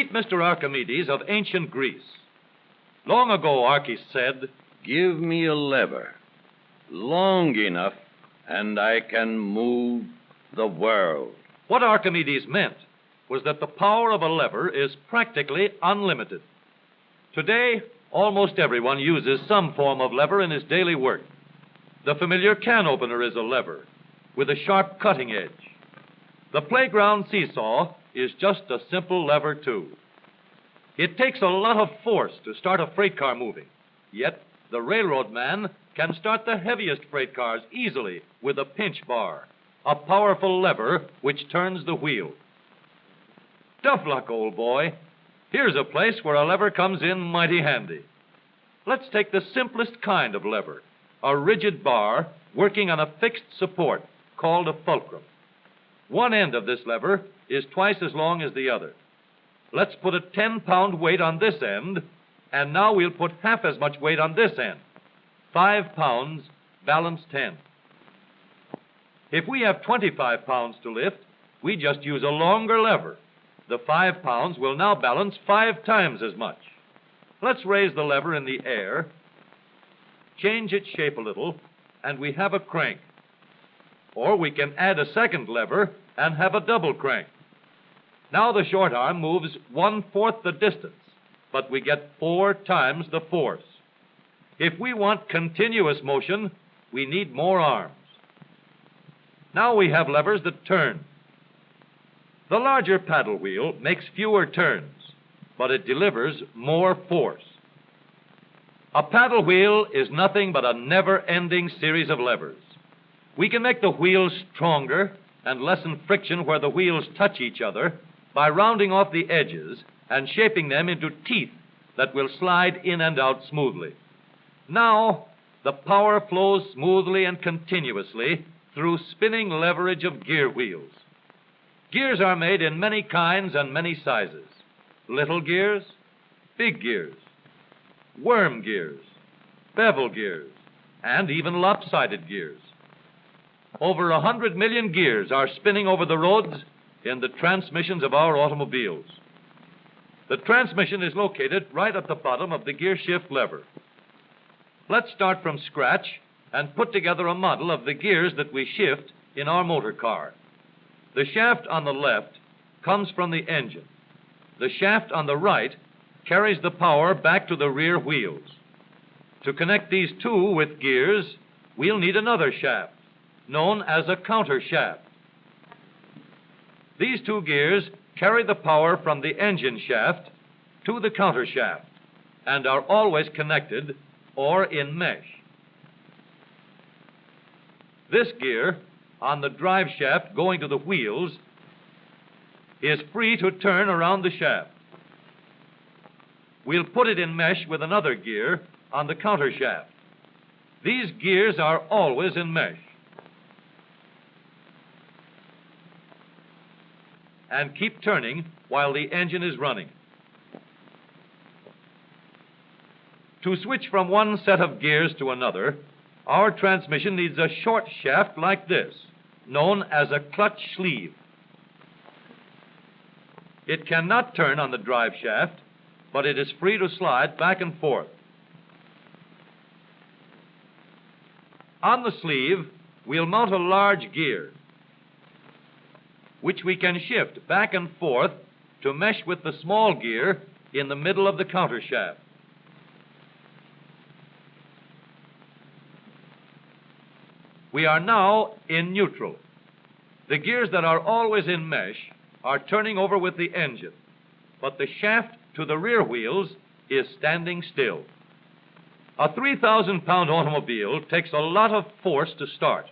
Meet Mr. Archimedes of ancient Greece. Long ago, Archis said, "Give me a lever long enough, and I can move the world." What Archimedes meant was that the power of a lever is practically unlimited. Today, almost everyone uses some form of lever in his daily work. The familiar can opener is a lever with a sharp cutting edge. The playground seesaw is just a simple lever, too. It takes a lot of force to start a freight car moving, yet the railroad man can start the heaviest freight cars easily with a pinch bar, a powerful lever which turns the wheel. Tough luck, old boy. Here's a place where a lever comes in mighty handy. Let's take the simplest kind of lever, a rigid bar working on a fixed support called a fulcrum. One end of this lever is twice as long as the other. Let's put a 10-pound weight on this end, and now we'll put half as much weight on this end. 5 pounds, balance 10. If we have 25 pounds to lift, we just use a longer lever. The 5 pounds will now balance 5 times as much. Let's raise the lever in the air, change its shape a little, and we have a crank. Or we can add a second lever and have a double crank. Now the short arm moves 1/4 the distance, but we get 4 times the force. If we want continuous motion, we need more arms. Now we have levers that turn. The larger paddle wheel makes fewer turns, but it delivers more force. A paddle wheel is nothing but a never-ending series of levers. We can make the wheels stronger and lessen friction where the wheels touch each other by rounding off the edges and shaping them into teeth that will slide in and out smoothly. Now, the power flows smoothly and continuously through spinning leverage of gear wheels. Gears are made in many kinds and many sizes. Little gears, big gears, worm gears, bevel gears, and even lopsided gears. Over 100 million gears are spinning over the roads in the transmissions of our automobiles. The transmission is located right at the bottom of the gear shift lever. Let's start from scratch and put together a model of the gears that we shift in our motor car. The shaft on the left comes from the engine. The shaft on the right carries the power back to the rear wheels. To connect these two with gears, we'll need another shaft, known as a counter shaft. These two gears carry the power from the engine shaft to the counter shaft and are always connected or in mesh. This gear on the drive shaft going to the wheels is free to turn around the shaft. We'll put it in mesh with another gear on the counter shaft. These gears are always in mesh and keep turning while the engine is running. To switch from one set of gears to another, our transmission needs a short shaft like this, known as a clutch sleeve. It cannot turn on the drive shaft, but it is free to slide back and forth. On the sleeve, we'll mount a large gear, which we can shift back and forth to mesh with the small gear in the middle of the counter shaft. We are now in neutral. The gears that are always in mesh are turning over with the engine, but the shaft to the rear wheels is standing still. A 3,000-pound automobile takes a lot of force to start.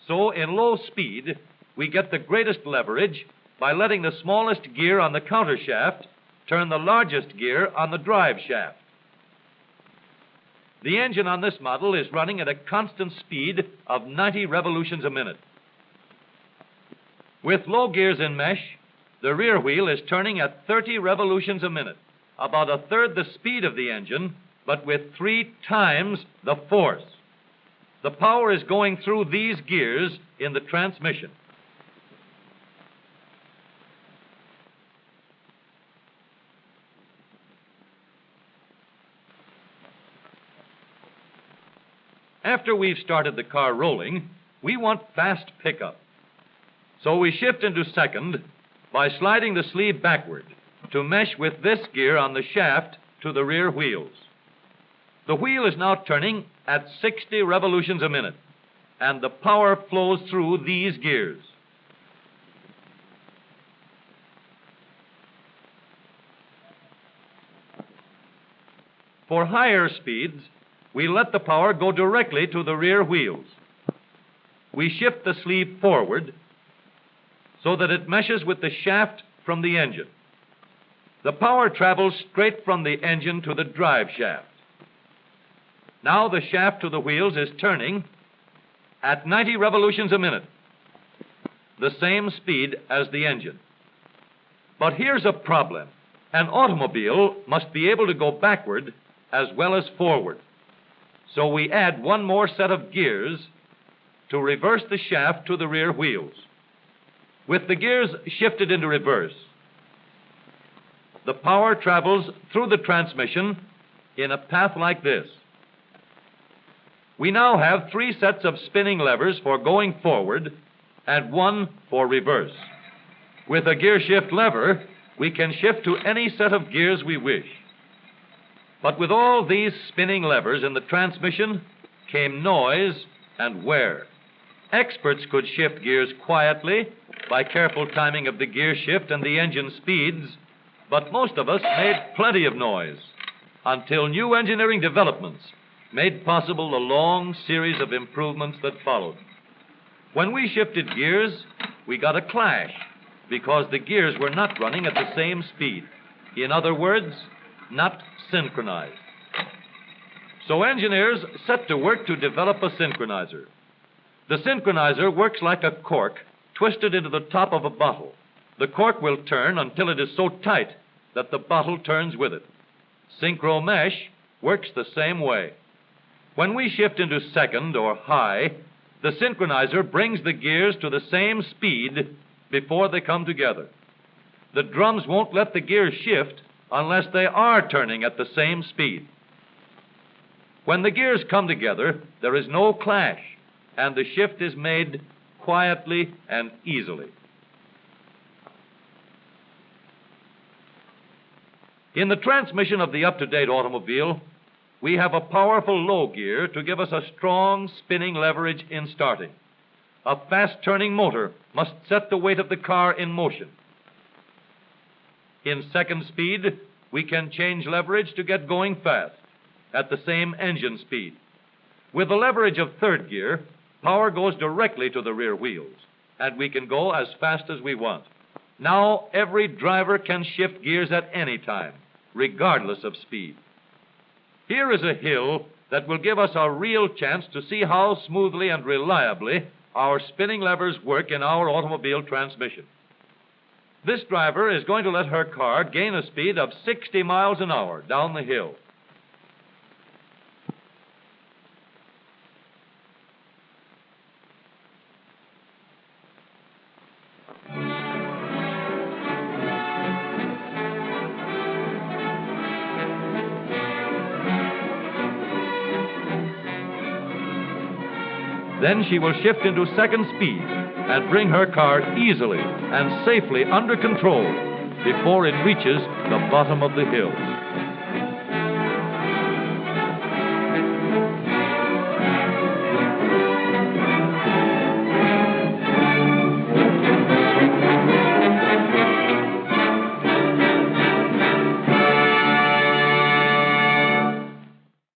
So in low speed, we get the greatest leverage by letting the smallest gear on the counter shaft turn the largest gear on the drive shaft. The engine on this model is running at a constant speed of 90 revolutions a minute. With low gears in mesh, the rear wheel is turning at 30 revolutions a minute, about 1/3 the speed of the engine, but with 3 times the force. The power is going through these gears in the transmission. After we've started the car rolling, we want fast pickup. So we shift into second by sliding the sleeve backward to mesh with this gear on the shaft to the rear wheels. The wheel is now turning at 60 revolutions a minute, and the power flows through these gears. For higher speeds, we let the power go directly to the rear wheels. We shift the sleeve forward so that it meshes with the shaft from the engine. The power travels straight from the engine to the drive shaft. Now the shaft to the wheels is turning at 90 revolutions a minute, the same speed as the engine. But here's a problem. An automobile must be able to go backward as well as forward. So we add one more set of gears to reverse the shaft to the rear wheels. With the gears shifted into reverse, the power travels through the transmission in a path like this. We now have 3 sets of spinning levers for going forward and 1 for reverse. With a gear shift lever, we can shift to any set of gears we wish. But with all these spinning levers in the transmission came noise and wear. Experts could shift gears quietly by careful timing of the gear shift and the engine speeds, but most of us made plenty of noise until new engineering developments made possible the long series of improvements that followed. When we shifted gears, we got a clash because the gears were not running at the same speed. In other words, not synchronized. So engineers set to work to develop a synchronizer. The synchronizer works like a cork twisted into the top of a bottle. The cork will turn until it is so tight that the bottle turns with it. Synchro mesh works the same way. When we shift into second or high, the synchronizer brings the gears to the same speed before they come together. The drums won't let the gears shift unless they are turning at the same speed. When the gears come together, there is no clash, and the shift is made quietly and easily. In the transmission of the up-to-date automobile, we have a powerful low gear to give us a strong spinning leverage in starting. A fast-turning motor must set the weight of the car in motion. In second speed, we can change leverage to get going fast at the same engine speed. With the leverage of third gear, power goes directly to the rear wheels, and we can go as fast as we want. Now, every driver can shift gears at any time, regardless of speed. Here is a hill that will give us a real chance to see how smoothly and reliably our spinning levers work in our automobile transmission. This driver is going to let her car gain a speed of 60 miles an hour down the hill. Then she will shift into second speed and bring her car easily and safely under control before it reaches the bottom of the hill.